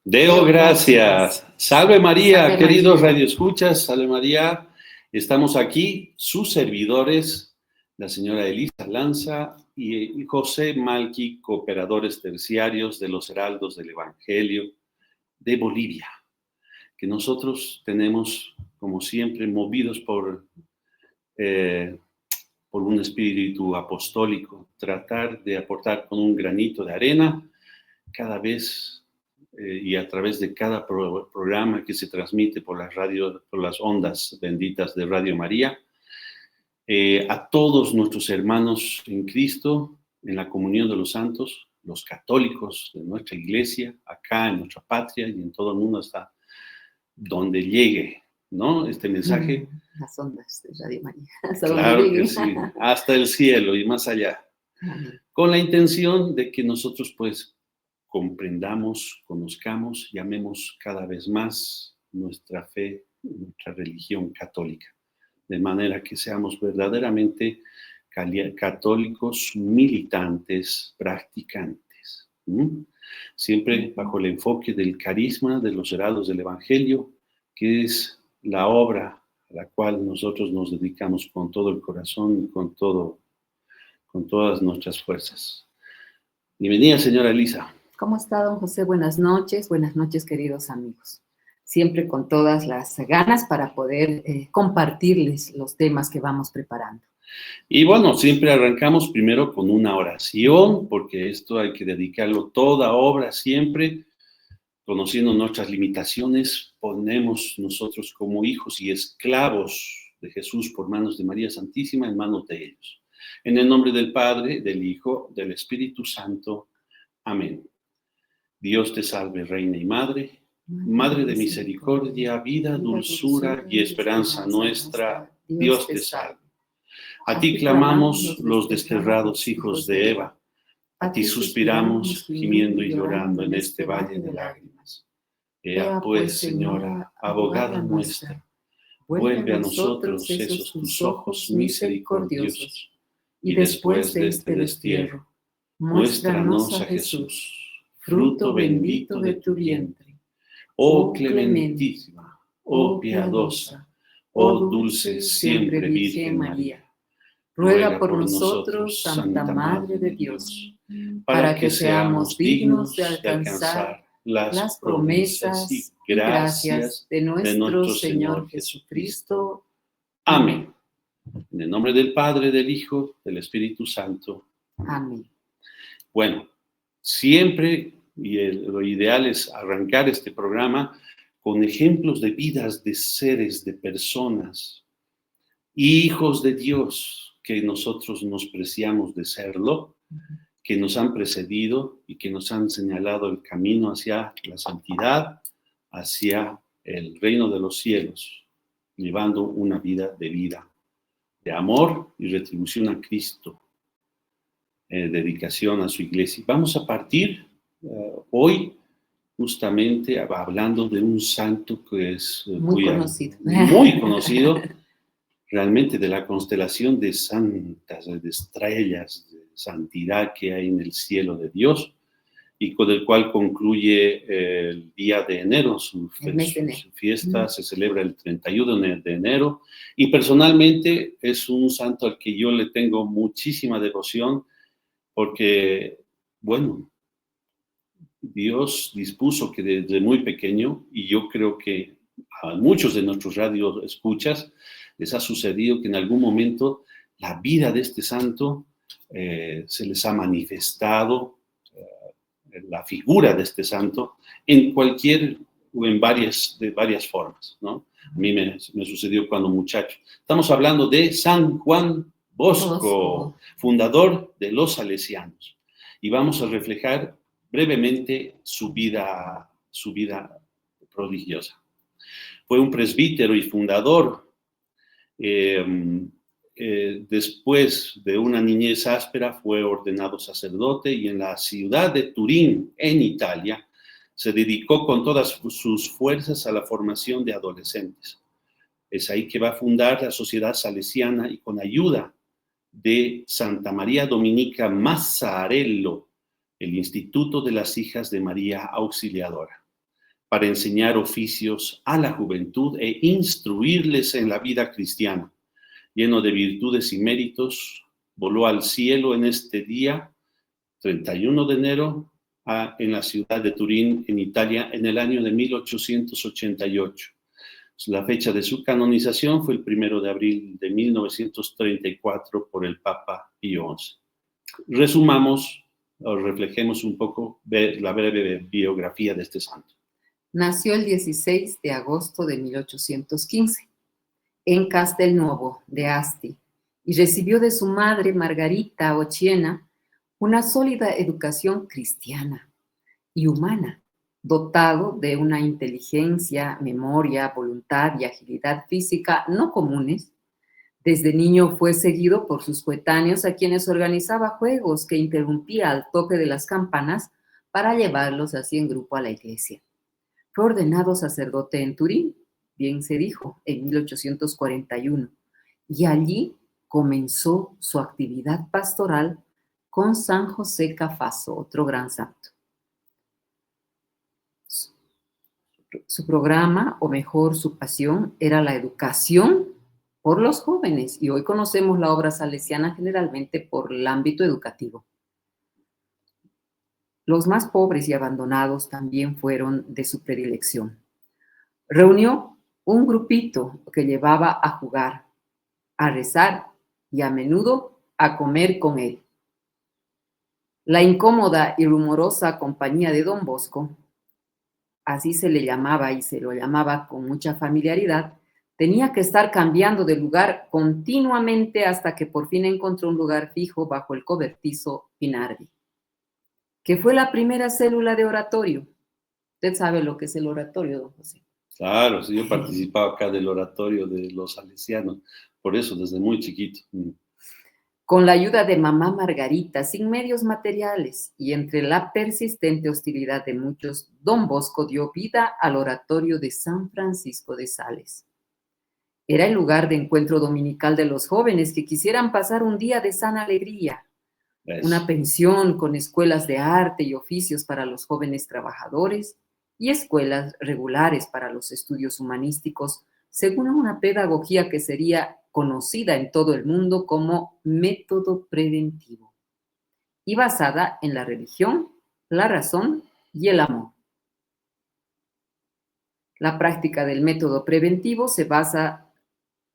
Deo gracias. Salve María, Salve queridos María. radioescuchas, salve María. Estamos aquí, sus servidores, la señora Elisa Lanza y José Malqui, cooperadores terciarios de los Heraldos del Evangelio de Bolivia, que nosotros tenemos, como siempre, movidos por un espíritu apostólico, tratar de aportar con un granito de arena cada vez y a través de cada programa que se transmite por por las ondas benditas de Radio María, a todos nuestros hermanos en Cristo, en la comunión de los santos, los católicos de nuestra iglesia, acá en nuestra patria y en todo el mundo, hasta donde llegue, ¿no? Este mensaje. Las ondas de Radio María. Claro que sí, hasta el cielo y más allá. Amén. Con la intención de que nosotros, pues, comprendamos, conozcamos y amemos cada vez más nuestra fe, nuestra religión católica, de manera que seamos verdaderamente católicos militantes, practicantes. Siempre bajo el enfoque del carisma de los heraldos del Evangelio, que es la obra a la cual nosotros nos dedicamos con todo el corazón y con todas nuestras fuerzas. Bienvenida, señora Elisa. ¿Cómo está, don José? Buenas noches, queridos amigos. Siempre con todas las ganas para poder compartirles los temas que vamos preparando. Y bueno, siempre arrancamos primero con una oración, porque esto hay que dedicarlo toda obra siempre, conociendo nuestras limitaciones, ponemos nosotros como hijos y esclavos de Jesús por manos de María Santísima en manos de ellos. En el nombre del Padre, del Hijo, del Espíritu Santo. Amén. Dios te salve, Reina y Madre, Madre de misericordia, vida, dulzura y esperanza nuestra, Dios te salve. A ti clamamos los desterrados hijos de Eva, a ti suspiramos, gimiendo y llorando en este valle de lágrimas. Ea pues, Señora, abogada nuestra, vuelve a nosotros esos tus ojos misericordiosos, y después de este destierro, muéstranos a Jesús, fruto bendito de tu vientre. Oh clementísima, oh piadosa, oh dulce siempre Virgen María, ruega por nosotros, Santa Madre de Dios, para que seamos dignos de alcanzar las promesas y gracias de nuestro Señor Jesucristo. Amén. En el nombre del Padre, del Hijo, del Espíritu Santo. Amén. Bueno, siempre, lo ideal es arrancar este programa con ejemplos de vidas de seres, de personas, hijos de Dios, que nosotros nos preciamos de serlo, que nos han precedido y que nos han señalado el camino hacia la santidad, hacia el reino de los cielos, llevando una vida, de amor y retribución a Cristo, dedicación a su iglesia. Vamos a partir hoy justamente hablando de un santo que es muy conocido, realmente, de la constelación de santas, de estrellas, de santidad que hay en el cielo de Dios, y con el cual concluye el día de enero. Su fiesta se celebra el 31 de enero, y personalmente es un santo al que yo le tengo muchísima devoción, porque, bueno, Dios dispuso que desde muy pequeño, y yo creo que a muchos de nuestros radioescuchas les ha sucedido que en algún momento la vida de este santo se les ha manifestado, la figura de este santo, en cualquier o en varias formas, ¿no? A mí me sucedió cuando muchacho. Estamos hablando de San Juan Bosco, fundador de los salesianos. Y vamos a reflejar brevemente su vida prodigiosa. Fue un presbítero y fundador. Después de una niñez áspera, fue ordenado sacerdote, y en la ciudad de Turín, en Italia, se dedicó con todas sus fuerzas a la formación de adolescentes. Es ahí que va a fundar la Sociedad Salesiana, y con ayuda de Santa María Dominica Mazzarello, el Instituto de las Hijas de María Auxiliadora, para enseñar oficios a la juventud e instruirles en la vida cristiana. Lleno de virtudes y méritos, voló al cielo en este día, 31 de enero, en la ciudad de Turín, en Italia, en el año de 1888. La fecha de su canonización fue el 1 de abril de 1934 por el Papa Pío XI. Resumamos o reflejemos un poco la breve biografía de este santo. Nació el 16 de agosto de 1815 en Castelnuovo de Asti y recibió de su madre Margarita Occhiena una sólida educación cristiana y humana, dotado de una inteligencia, memoria, voluntad y agilidad física no comunes. Desde niño fue seguido por sus coetáneos, a quienes organizaba juegos que interrumpía al toque de las campanas para llevarlos así en grupo a la iglesia. Fue ordenado sacerdote en Turín, bien se dijo, en 1841, y allí comenzó su actividad pastoral con San José Cafaso, otro gran santo. Su programa, o mejor su pasión, era la educación por los jóvenes, y hoy conocemos la obra salesiana generalmente por el ámbito educativo. Los más pobres y abandonados también fueron de su predilección. Reunió un grupito que llevaba a jugar, a rezar y a menudo a comer con él. La incómoda y rumorosa compañía de Don Bosco, así se le llamaba y se lo llamaba con mucha familiaridad, tenía que estar cambiando de lugar continuamente hasta que por fin encontró un lugar fijo bajo el cobertizo Pinardi, que fue la primera célula de oratorio. Usted sabe lo que es el oratorio, don José. Claro, sí, yo participaba acá del oratorio de los salesianos, por eso desde muy chiquito. Con la ayuda de mamá Margarita, sin medios materiales y entre la persistente hostilidad de muchos, don Bosco dio vida al oratorio de San Francisco de Sales. Era el lugar de encuentro dominical de los jóvenes que quisieran pasar un día de sana alegría. Una pensión con escuelas de arte y oficios para los jóvenes trabajadores y escuelas regulares para los estudios humanísticos, según una pedagogía que sería conocida en todo el mundo como método preventivo y basada en la religión, la razón y el amor. La práctica del método preventivo se basa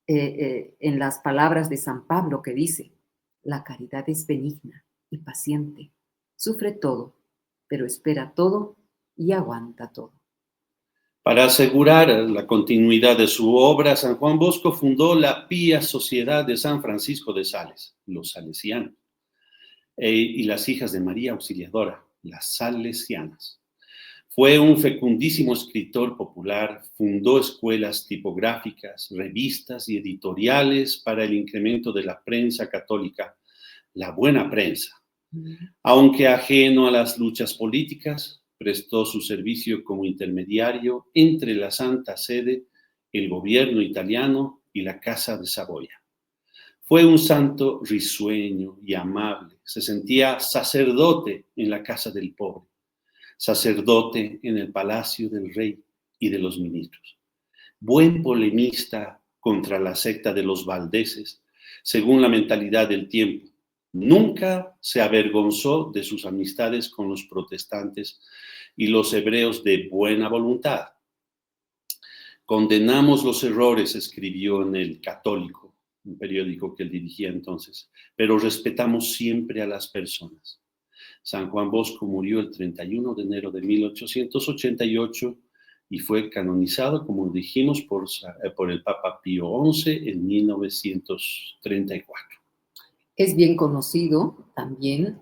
en las palabras de San Pablo, que dice: la caridad es benigna y paciente, sufre todo, pero espera todo y aguanta todo. Para asegurar la continuidad de su obra, San Juan Bosco fundó la Pía Sociedad de San Francisco de Sales, los salesianos, y las Hijas de María Auxiliadora, las salesianas. Fue un fecundísimo escritor popular, fundó escuelas tipográficas, revistas y editoriales para el incremento de la prensa católica, la buena prensa. Aunque ajeno a las luchas políticas, prestó su servicio como intermediario entre la Santa Sede, el gobierno italiano y la Casa de Saboya. Fue un santo risueño y amable, se sentía sacerdote en la casa del pobre, sacerdote en el palacio del rey y de los ministros. Buen polemista contra la secta de los valdeses, según la mentalidad del tiempo. Nunca se avergonzó de sus amistades con los protestantes y los hebreos de buena voluntad. Condenamos los errores, escribió en El Católico, un periódico que él dirigía entonces, pero respetamos siempre a las personas. San Juan Bosco murió el 31 de enero de 1888 y fue canonizado, como dijimos, por el Papa Pío XI en 1934. Es bien conocido también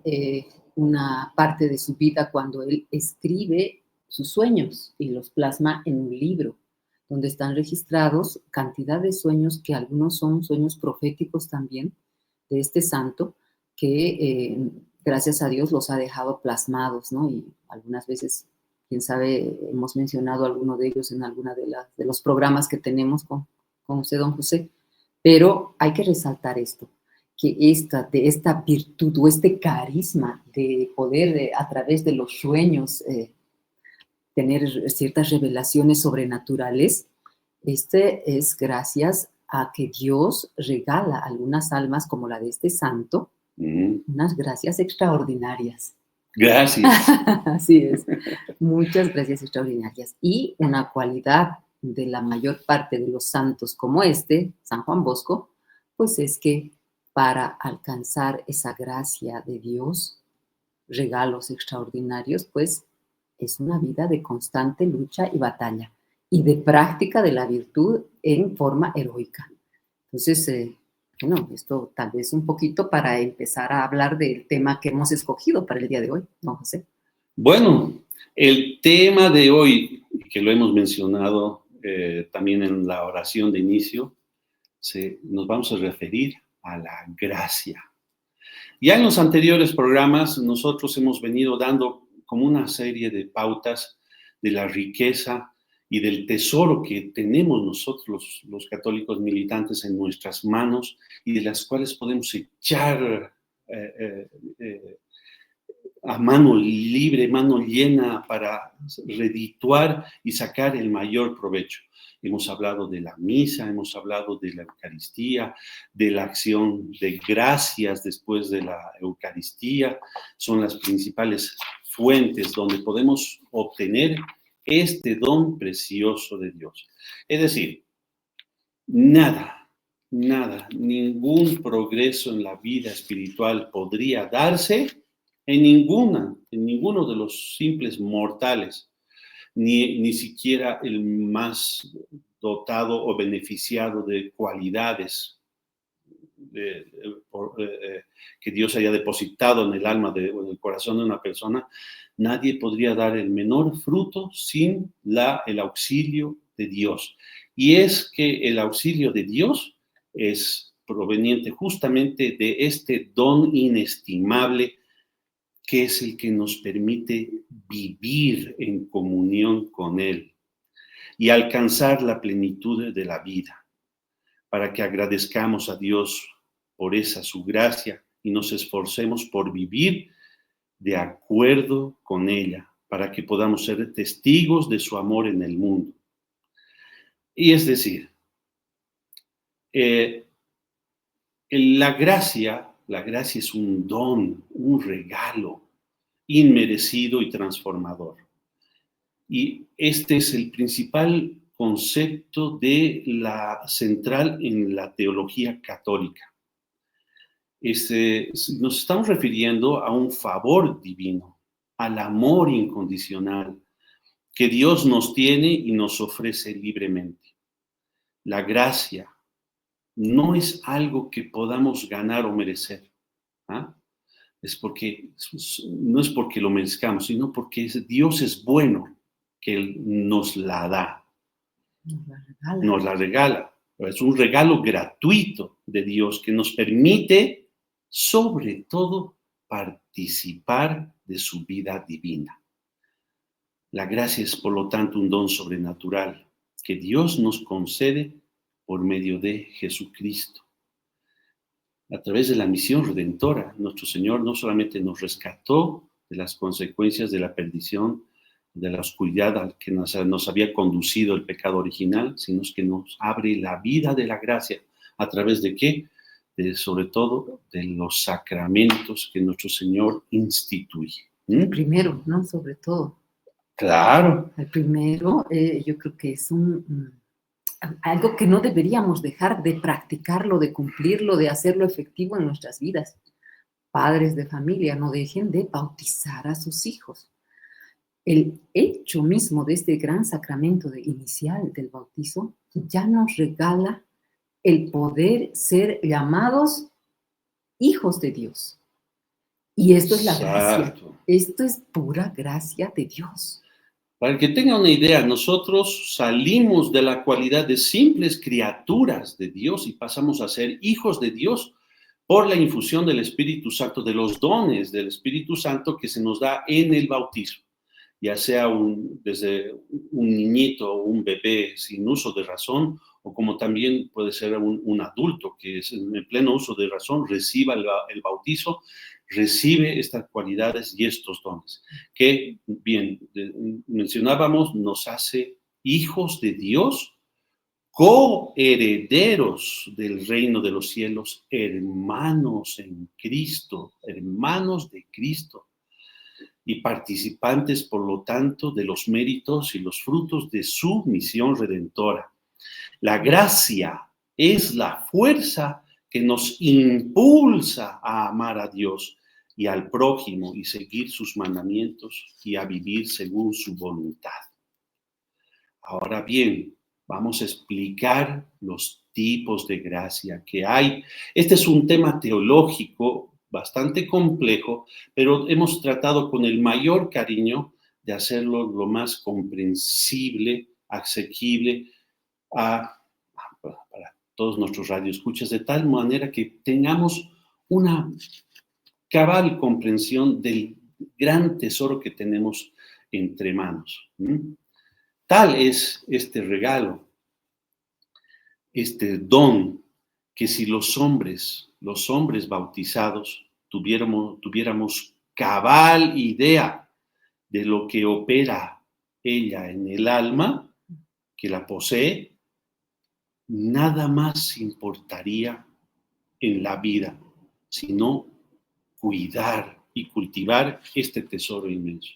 una parte de su vida cuando él escribe sus sueños y los plasma en un libro, donde están registrados cantidad de sueños, que algunos son sueños proféticos también de este santo, que gracias a Dios los ha dejado plasmados, ¿no? Y algunas veces, quién sabe, hemos mencionado alguno de ellos en alguna de los programas que tenemos con usted, don José. Pero hay que resaltar esto, que de esta virtud o este carisma de poder a través de los sueños tener ciertas revelaciones sobrenaturales, es gracias a que Dios regala a algunas almas como la de este santo, unas gracias extraordinarias. Gracias. Así es, muchas gracias extraordinarias. Y una cualidad de la mayor parte de los santos como San Juan Bosco, pues es que para alcanzar esa gracia de Dios, regalos extraordinarios, pues es una vida de constante lucha y batalla y de práctica de la virtud en forma heroica. Entonces, bueno, esto tal vez un poquito para empezar a hablar del tema que hemos escogido para el día de hoy, ¿no, José? Bueno, el tema de hoy, que lo hemos mencionado también en la oración de inicio, nos vamos a referir a la gracia. Ya en los anteriores programas nosotros hemos venido dando como una serie de pautas de la riqueza y del tesoro que tenemos nosotros los católicos militantes en nuestras manos y de las cuales podemos echar a mano libre, mano llena para redituar y sacar el mayor provecho. Hemos hablado de la misa, hemos hablado de la Eucaristía, de la acción de gracias después de la Eucaristía. Son las principales fuentes donde podemos obtener este don precioso de Dios. Es decir, ningún progreso en la vida espiritual podría darse en ninguno de los simples mortales, ni siquiera el más dotado o beneficiado de cualidades que Dios haya depositado en el alma o en el corazón de una persona. Nadie podría dar el menor fruto sin el auxilio de Dios. Y es que el auxilio de Dios es proveniente justamente de este don inestimable que es el que nos permite vivir en comunión con Él y alcanzar la plenitud de la vida, para que agradezcamos a Dios por esa su gracia y nos esforcemos por vivir de acuerdo con ella, para que podamos ser testigos de su amor en el mundo. Y es decir, la gracia es un don, un regalo inmerecido y transformador. Y este es el principal concepto de la central en la teología católica. Nos estamos refiriendo a un favor divino, al amor incondicional que Dios nos tiene y nos ofrece libremente. La gracia no es algo que podamos ganar o merecer. ¿Ah? No es porque lo merezcamos, sino porque Dios es bueno, que Él nos la da. Nos la regala. Es un regalo gratuito de Dios que nos permite, sobre todo, participar de su vida divina. La gracia es, por lo tanto, un don sobrenatural que Dios nos concede por medio de Jesucristo. A través de la misión redentora, nuestro Señor no solamente nos rescató de las consecuencias de la perdición, de la oscuridad al que nos había conducido el pecado original, sino que nos abre la vida de la gracia. ¿A través de qué? Sobre todo de los sacramentos que nuestro Señor instituye. El primero, ¿no? Sobre todo. Claro. El primero, yo creo que es algo que no deberíamos dejar de practicarlo, de cumplirlo, de hacerlo efectivo en nuestras vidas. Padres de familia, no dejen de bautizar a sus hijos. El hecho mismo de este gran sacramento inicial del bautizo ya nos regala el poder ser llamados hijos de Dios. Y esto es la gracia. Esto es pura gracia de Dios. Para que tenga una idea, nosotros salimos de la cualidad de simples criaturas de Dios y pasamos a ser hijos de Dios por la infusión del Espíritu Santo, de los dones del Espíritu Santo que se nos da en el bautismo. Ya sea desde un niñito o un bebé sin uso de razón, o como también puede ser un adulto que es en pleno uso de razón, reciba el bautizo, recibe estas cualidades y estos dones, que, bien, mencionábamos, nos hace hijos de Dios, coherederos del reino de los cielos, hermanos en Cristo, hermanos de Cristo, y participantes, por lo tanto, de los méritos y los frutos de su misión redentora. La gracia es la fuerza que nos impulsa a amar a Dios y al prójimo y seguir sus mandamientos y a vivir según su voluntad. Ahora bien, vamos a explicar los tipos de gracia que hay. Este es un tema teológico bastante complejo, pero hemos tratado con el mayor cariño de hacerlo lo más comprensible, asequible para todos nuestros radioescuchas, de tal manera que tengamos una cabal comprensión del gran tesoro que tenemos entre manos. Tal es este regalo, este don, que si los hombres bautizados, tuviéramos cabal idea de lo que opera ella en el alma que la posee, nada más importaría en la vida, sino cuidar y cultivar este tesoro inmenso.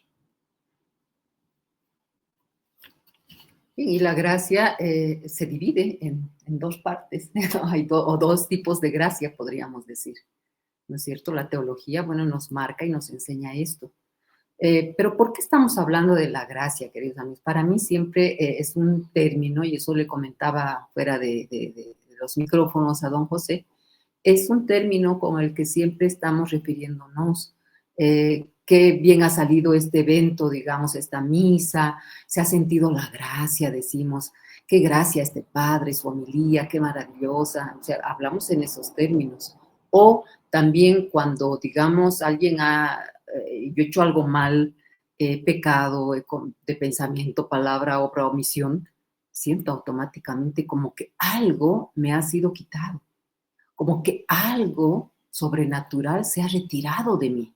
Y la gracia se divide en dos partes, ¿no? Hay dos tipos de gracia, podríamos decir, ¿no es cierto? La teología, bueno, nos marca y nos enseña esto. Pero ¿por qué estamos hablando de la gracia, queridos amigos? Para mí siempre es un término, y eso le comentaba fuera de los micrófonos a don José, es un término con el que siempre estamos refiriéndonos. Qué bien ha salido este evento, digamos, esta misa, se ha sentido la gracia, decimos, qué gracia este padre, su homilía, qué maravillosa, o sea, hablamos en esos términos. O también cuando, digamos, alguien yo he hecho algo mal, pecado de pensamiento, palabra, obra, omisión, siento automáticamente como que algo me ha sido quitado, como que algo sobrenatural se ha retirado de mí.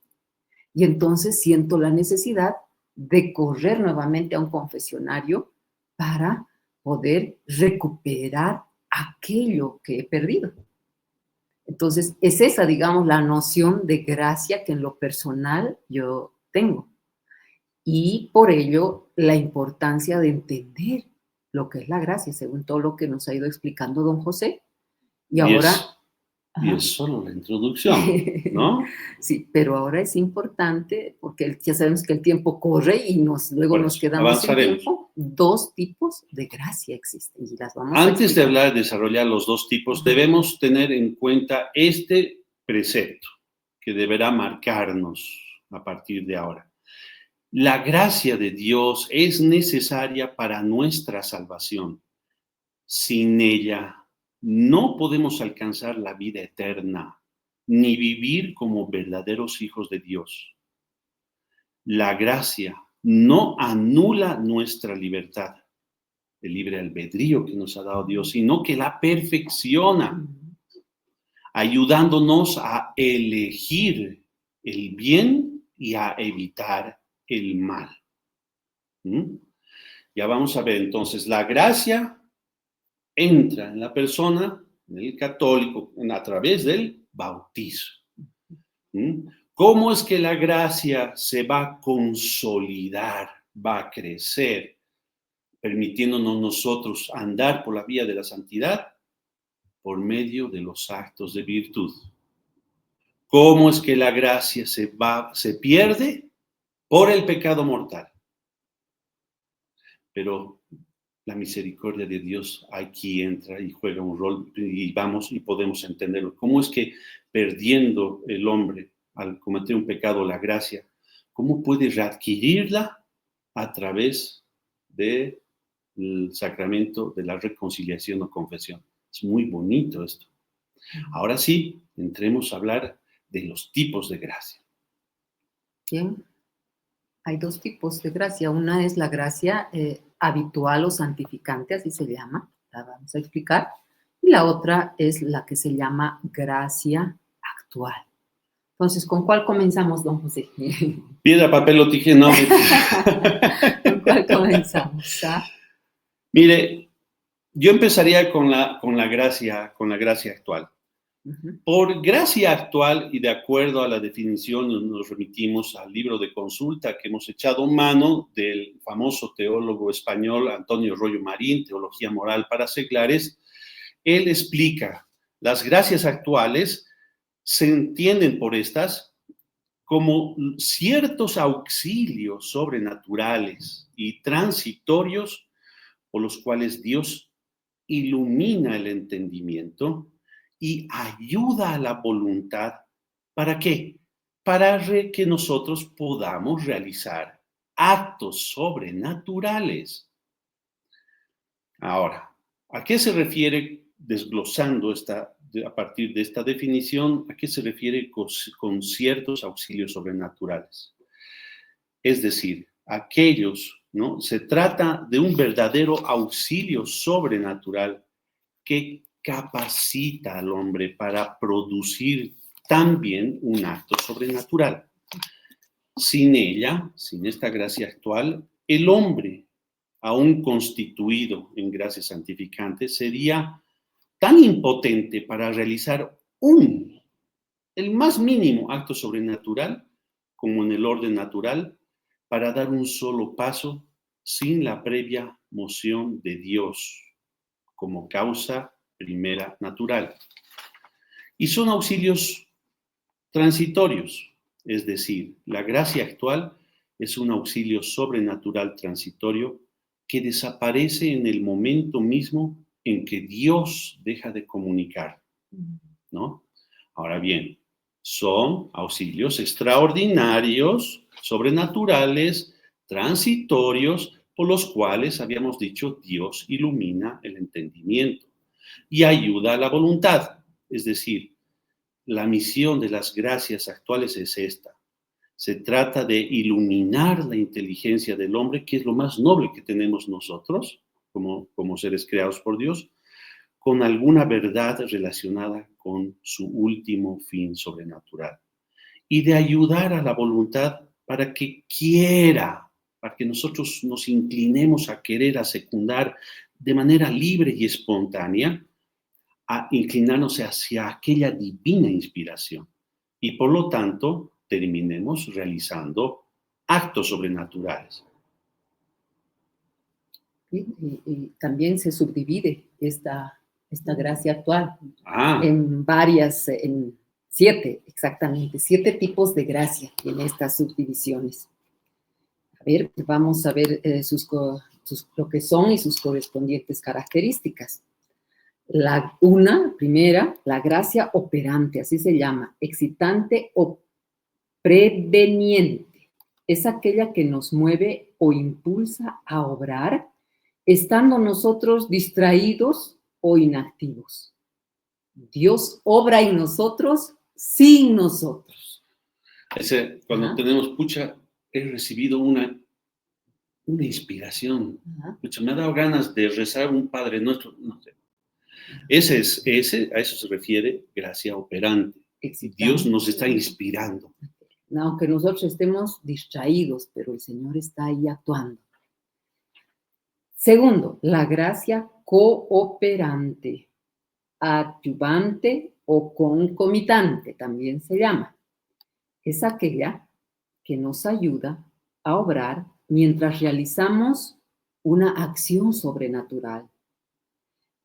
Y entonces siento la necesidad de correr nuevamente a un confesionario para poder recuperar aquello que he perdido. Entonces, es esa, digamos, la noción de gracia que en lo personal yo tengo. Y por ello, la importancia de entender lo que es la gracia, según todo lo que nos ha ido explicando don José. Y ahora... Y es solo la introducción, ¿no? Sí, pero ahora es importante, porque ya sabemos que el tiempo corre y luego nos quedamos sin tiempo. Dos tipos de gracia existen y las vamos a explicar. Antes de hablar, de desarrollar los dos tipos, debemos tener en cuenta este precepto que deberá marcarnos a partir de ahora. La gracia de Dios es necesaria para nuestra salvación. Sin ella, no podemos alcanzar la vida eterna, ni vivir como verdaderos hijos de Dios. La gracia no anula nuestra libertad, el libre albedrío que nos ha dado Dios, sino que la perfecciona, ayudándonos a elegir el bien y a evitar el mal. Ya vamos a ver entonces, la gracia entra en la persona, en el católico, a través del bautizo. ¿Cómo es que la gracia se va a consolidar, va a crecer, permitiéndonos nosotros andar por la vía de la santidad? Por medio de los actos de virtud. ¿Cómo es que la gracia se pierde? Por el pecado mortal. Pero la misericordia de Dios aquí entra y juega un rol, y vamos y podemos entenderlo. ¿Cómo es que perdiendo el hombre al cometer un pecado la gracia, cómo puede readquirirla? A través del sacramento de la reconciliación o confesión. Es muy bonito esto. Ahora sí, entremos a hablar de los tipos de gracia. Bien. Hay dos tipos de gracia. Una es la gracia habitual o santificante, así se llama. la vamos a explicar. Y la otra es la que se llama gracia actual. Entonces, ¿con cuál comenzamos, don José? Piedra, papel o tijera, no. ¿Con cuál comenzamos? ¿Ah? Mire, yo empezaría con la gracia actual. Uh-huh. Por gracia actual y de acuerdo a la definición nos remitimos al libro de consulta que hemos echado mano del famoso teólogo español Antonio Rollo Marín, Teología Moral para Seglares. Él explica, las gracias actuales se entienden por estas como ciertos auxilios sobrenaturales y transitorios por los cuales Dios ilumina el entendimiento y ayuda a la voluntad. ¿Para qué? Para que nosotros podamos realizar actos sobrenaturales. Ahora, ¿a qué se refiere, desglosando a partir de esta definición, a qué se refiere con ciertos auxilios sobrenaturales? Es decir, aquellos, ¿no? Se trata de un verdadero auxilio sobrenatural que capacita al hombre para producir también un acto sobrenatural. Sin ella, sin esta gracia actual, el hombre, aún constituido en gracia santificante, sería tan impotente para realizar el más mínimo acto sobrenatural, como en el orden natural, para dar un solo paso sin la previa moción de Dios como causa primera natural. Y son auxilios transitorios, es decir, la gracia actual es un auxilio sobrenatural transitorio que desaparece en el momento mismo en que Dios deja de comunicar, ¿no? Ahora bien, son auxilios extraordinarios, sobrenaturales, transitorios, por los cuales, habíamos dicho, Dios ilumina el entendimiento y ayuda a la voluntad. Es decir, la misión de las gracias actuales es esta. Se trata de iluminar la inteligencia del hombre, que es lo más noble que tenemos nosotros, como seres creados por Dios, con alguna verdad relacionada con su último fin sobrenatural. Y de ayudar a la voluntad para que quiera, para que nosotros nos inclinemos a querer, a secundar de manera libre y espontánea, a inclinarnos hacia aquella divina inspiración. Y por lo tanto, terminemos realizando actos sobrenaturales. Y también se subdivide esta gracia actual en 7, exactamente, 7 tipos de gracia en estas subdivisiones. A ver, vamos a ver lo que son y sus correspondientes características. Primera, la gracia operante, así se llama, excitante o preveniente. Es aquella que nos mueve o impulsa a obrar, estando nosotros distraídos o inactivos. Dios obra en nosotros sin nosotros. Cuando tenemos, he recibido una inspiración. Me ha dado ganas de rezar un Padre Nuestro. No sé. A eso se refiere gracia operante. Excitante. Dios nos está inspirando. Aunque nosotros estemos distraídos, pero el Señor está ahí actuando. Segundo, la gracia cooperante, adyuvante o concomitante, también se llama. Es aquella que nos ayuda a obrar mientras realizamos una acción sobrenatural.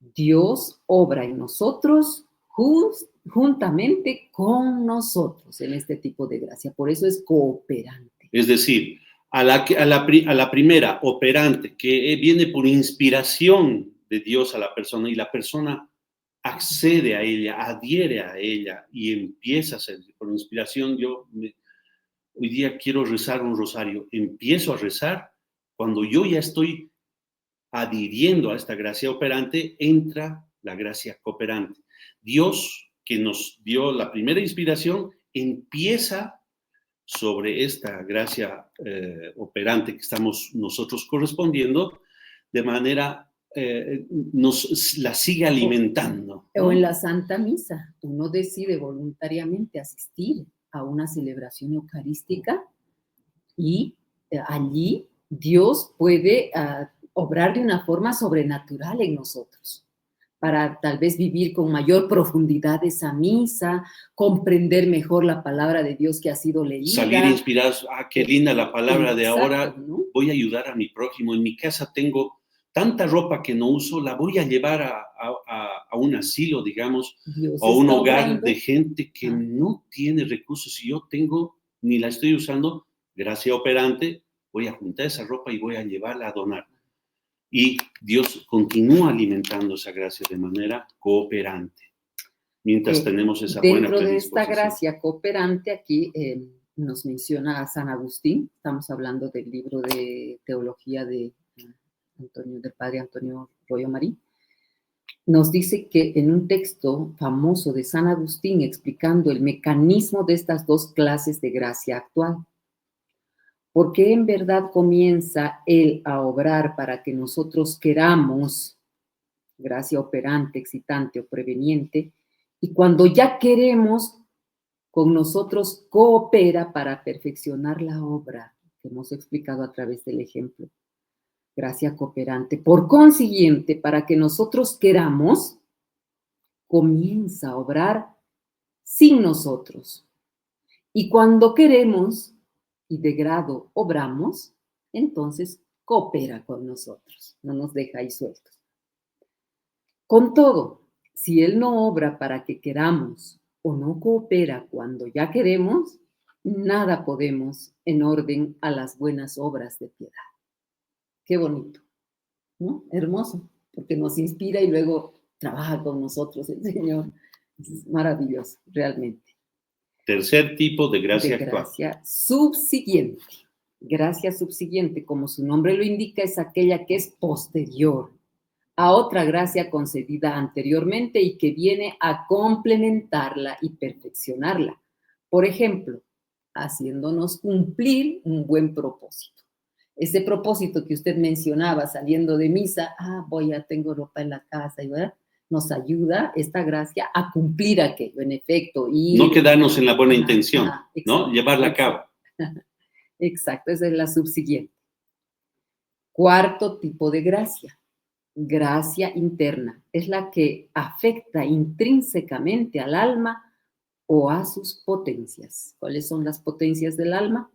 Dios obra en nosotros juntamente con nosotros en este tipo de gracia. Por eso es cooperante. Es decir, a la primera, operante, que viene por inspiración de Dios a la persona y la persona accede a ella, adhiere a ella y empieza a hacer. Por inspiración, hoy día quiero rezar un rosario. Empiezo a rezar. Cuando yo ya estoy adhiriendo a esta gracia operante, entra la gracia cooperante. Dios, que nos dio la primera inspiración, empieza sobre esta gracia operante que estamos nosotros correspondiendo, de manera la siga alimentando, ¿no? O en la Santa Misa, uno decide voluntariamente asistir a una celebración eucarística y allí Dios puede obrar de una forma sobrenatural en nosotros, para tal vez vivir con mayor profundidad esa misa, comprender mejor la palabra de Dios que ha sido leída. Salir inspirados, qué linda la palabra de Exacto, ahora, ¿no? voy a ayudar a mi prójimo, en mi casa tengo tanta ropa que no uso, la voy a llevar a un asilo, digamos, Dios o a un está hogar obrando. de gente que no tiene recursos y yo tengo, ni la estoy usando, gracia operante, voy a juntar esa ropa y voy a llevarla a donar. Y Dios continúa alimentando esa gracia de manera cooperante, mientras tenemos esa buena Dentro de esta predisposición. gracia cooperante, aquí nos menciona a San Agustín, estamos hablando del libro de teología del padre Antonio Royo Marí, nos dice que en un texto famoso de San Agustín explicando el mecanismo de estas dos clases de gracia actual, porque en verdad comienza Él a obrar para que nosotros queramos, gracia operante, excitante o preveniente, y cuando ya queremos, con nosotros coopera para perfeccionar la obra, que hemos explicado a través del ejemplo. Gracia cooperante. Por consiguiente, para que nosotros queramos, comienza a obrar sin nosotros. Y cuando queremos y de grado obramos, entonces coopera con nosotros, no nos deja ahí sueltos. Con todo, si Él no obra para que queramos o no coopera cuando ya queremos, nada podemos en orden a las buenas obras de piedad. Qué bonito, ¿no? Hermoso, porque nos inspira y luego trabaja con nosotros el Señor. Es maravilloso, realmente. Tercer tipo de gracia actual. Gracia subsiguiente. Gracia subsiguiente, como su nombre lo indica, es aquella que es posterior a otra gracia concedida anteriormente y que viene a complementarla y perfeccionarla. Por ejemplo, haciéndonos cumplir un buen propósito. Ese propósito que usted mencionaba saliendo de misa, tengo ropa en la casa, ¿verdad? Nos ayuda esta gracia a cumplir aquello, en efecto. Y no quedarnos en la buena intención, ¿no? Llevarla a cabo. Exacto, esa es la subsiguiente. Cuarto tipo de gracia. Gracia interna. Es la que afecta intrínsecamente al alma o a sus potencias. ¿Cuáles son las potencias del alma?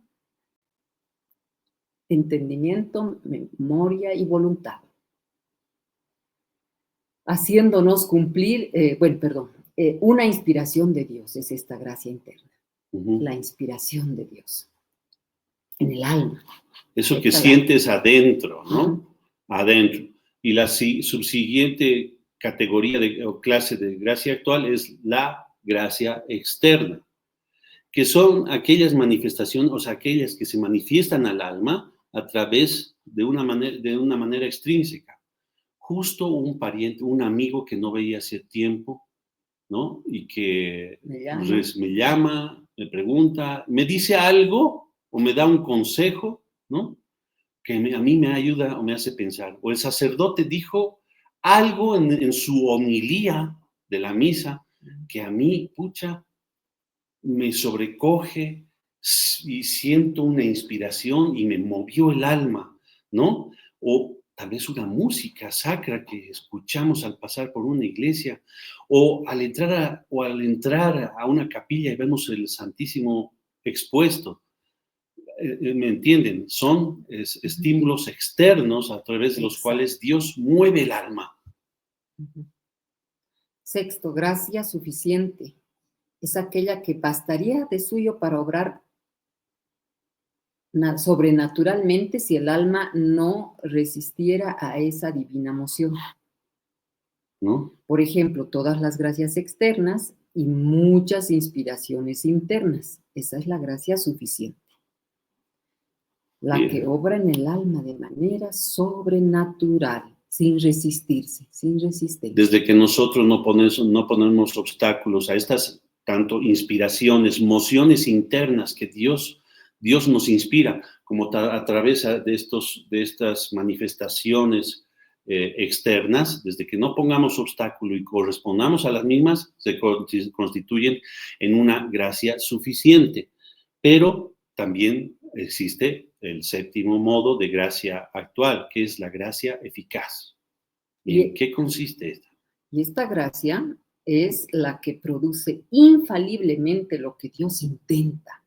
Entendimiento, memoria y voluntad. Haciéndonos cumplir, una inspiración de Dios es esta gracia interna. La inspiración de Dios en el alma. Eso que sientes adentro, ¿no? Adentro. Y la subsiguiente categoría o clase de gracia actual es la gracia externa, que son aquellas manifestaciones, o sea, aquellas que se manifiestan al alma a través de una manera extrínseca. Justo un pariente, un amigo que no veía hace tiempo, ¿no? Y que me llama, me pregunta, me dice algo o me da un consejo, ¿no? Que a mí me ayuda o me hace pensar. O el sacerdote dijo algo en su homilía de la misa que a mí, me sobrecoge y siento una inspiración y me movió el alma, ¿no? O tal vez una música sacra que escuchamos al pasar por una iglesia, o al entrar a una capilla y vemos el Santísimo expuesto. ¿Me entienden? Son estímulos externos a través de los cuales Dios mueve el alma. Sexto, gracia suficiente. Es aquella que bastaría de suyo para obrar sobrenaturalmente si el alma no resistiera a esa divina moción. ¿No? Por ejemplo, todas las gracias externas y muchas inspiraciones internas. Esa es la gracia suficiente. La que obra en el alma de manera sobrenatural, sin resistirse, sin resistencia. Desde que nosotros no ponemos obstáculos a estas tanto inspiraciones, mociones internas que Dios nos inspira, como a través de estas manifestaciones externas, desde que no pongamos obstáculo y correspondamos a las mismas, se constituyen en una gracia suficiente. Pero también existe el séptimo modo de gracia actual, que es la gracia eficaz. ¿Y en qué consiste esta? Y esta gracia es la que produce infaliblemente lo que Dios intenta,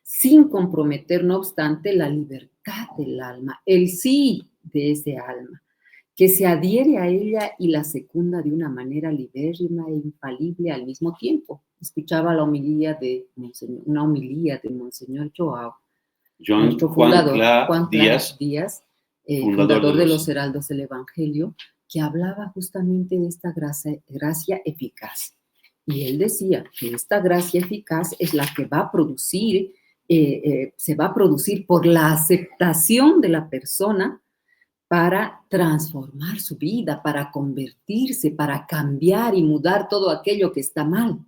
sin comprometer, no obstante, la libertad del alma, el sí de ese alma, que se adhiere a ella y la secunda de una manera libérrima e infalible al mismo tiempo. Escuchaba una homilía de Monseñor Joao, nuestro fundador, Juan Clara Díaz, fundador de los Heraldos del Evangelio, que hablaba justamente de esta gracia eficaz. Y él decía que esta gracia eficaz es la que va a producir, se va a producir por la aceptación de la persona para transformar su vida, para convertirse, para cambiar y mudar todo aquello que está mal.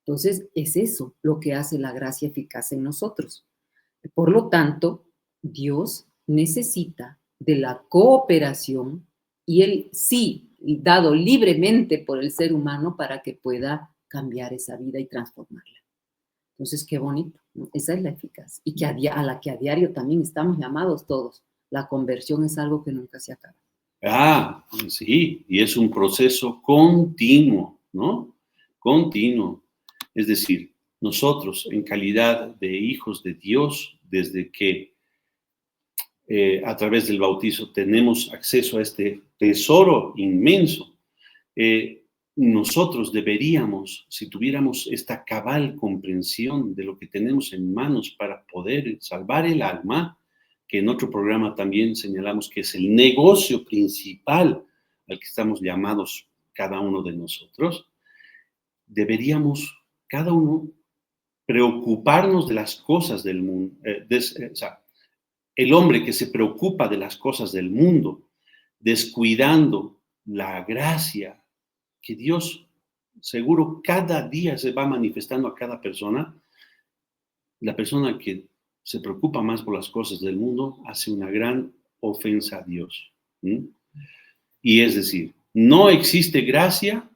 Entonces, es eso lo que hace la gracia eficaz en nosotros. Por lo tanto, Dios necesita de la cooperación y el sí dado libremente por el ser humano para que pueda cambiar esa vida y transformarla. Entonces, qué bonito, ¿no? Esa es la eficaz y que a la que a diario también estamos llamados todos. La conversión es algo que nunca se acaba. Ah, sí, y es un proceso continuo, ¿no? Continuo. Es decir, nosotros en calidad de hijos de Dios, desde que a través del bautizo tenemos acceso a este tesoro inmenso, nosotros deberíamos, si tuviéramos esta cabal comprensión de lo que tenemos en manos para poder salvar el alma, que en otro programa también señalamos que es el negocio principal al que estamos llamados cada uno de nosotros, deberíamos cada uno preocuparnos de las cosas del mundo. O sea, el hombre que se preocupa de las cosas del mundo, descuidando la gracia que Dios seguro cada día se va manifestando a cada persona, la persona que se preocupa más por las cosas del mundo hace una gran ofensa a Dios. Y es decir, no existe gracia,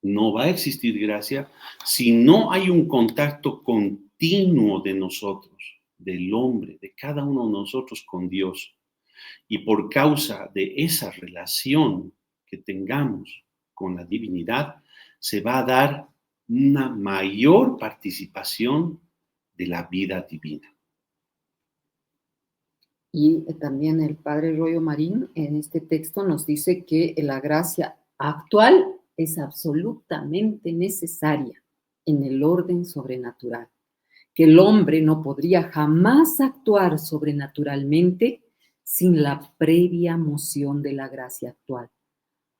no va a existir gracia si no hay un contacto continuo de nosotros, del hombre, de cada uno de nosotros con Dios. Y por causa de esa relación que tengamos con la divinidad, se va a dar una mayor participación de la vida divina. Y también el padre Royo Marín en este texto nos dice que la gracia actual es absolutamente necesaria en el orden sobrenatural, que el hombre no podría jamás actuar sobrenaturalmente sin la previa moción de la gracia actual.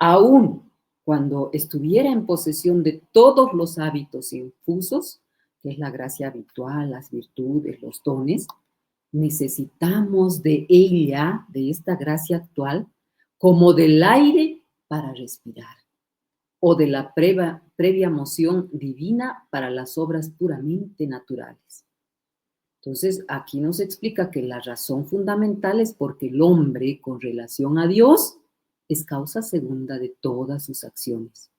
Aún cuando estuviera en posesión de todos los hábitos infusos, que es la gracia habitual, las virtudes, los dones, necesitamos de ella, de esta gracia actual, como del aire para respirar, o de la previa moción divina para las obras puramente naturales. Entonces, aquí nos explica que la razón fundamental es porque el hombre, con relación a Dios, es causa segunda de todas sus acciones.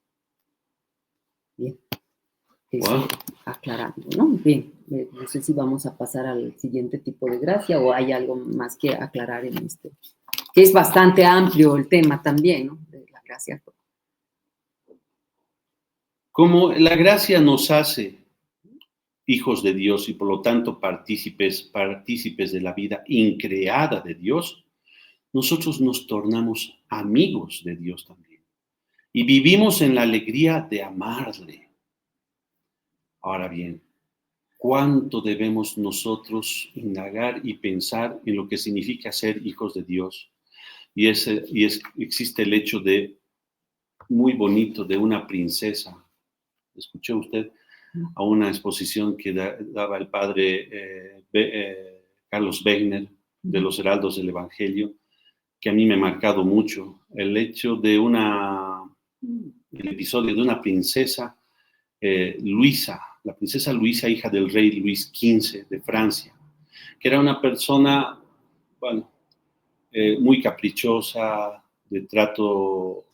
Bien. Wow. Aclarando, ¿no? Bien, no sé si vamos a pasar al siguiente tipo de gracia o hay algo más que aclarar en este, que es bastante amplio el tema también, ¿no? De la gracia. Como la gracia nos hace hijos de Dios y por lo tanto partícipes de la vida increada de Dios, nosotros nos tornamos amigos de Dios también y vivimos en la alegría de amarle. Ahora bien, ¿cuánto debemos nosotros indagar y pensar en lo que significa ser hijos de Dios? Existe el hecho de, muy bonito, de una princesa. ¿Escuchó usted a una exposición que daba el padre Carlos Wegner de los Heraldos del Evangelio, que a mí me ha marcado mucho? El hecho de el episodio de una princesa, Luisa, la princesa Luisa, hija del rey Luis XV de Francia, que era una persona, bueno, muy caprichosa, de trato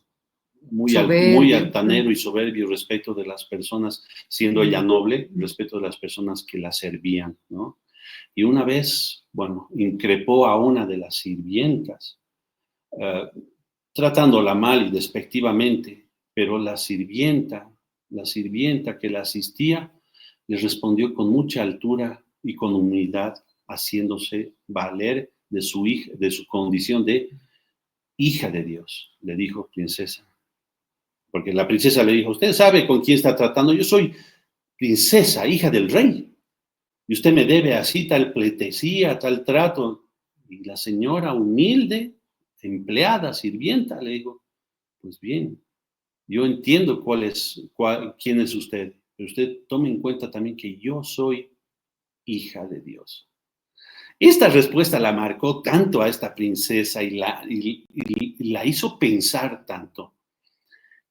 muy Soberbio. altanero y soberbio respecto de las personas, siendo ella noble, respecto de las personas que la servían, ¿no? Y una vez, bueno, increpó a una de las sirvientas, tratándola mal y despectivamente, pero la sirvienta que la asistía, le respondió con mucha altura y con humildad, haciéndose valer de su hija, de su condición de hija de Dios. Le dijo, princesa. Porque la princesa le dijo, usted sabe con quién está tratando, yo soy princesa, hija del rey, y usted me debe así tal pleitesía, tal trato. Y la señora humilde, empleada, sirvienta, le digo, pues bien, yo entiendo quién es usted, pero usted tome en cuenta también que yo soy hija de Dios. Esta respuesta la marcó tanto a esta princesa y la hizo pensar tanto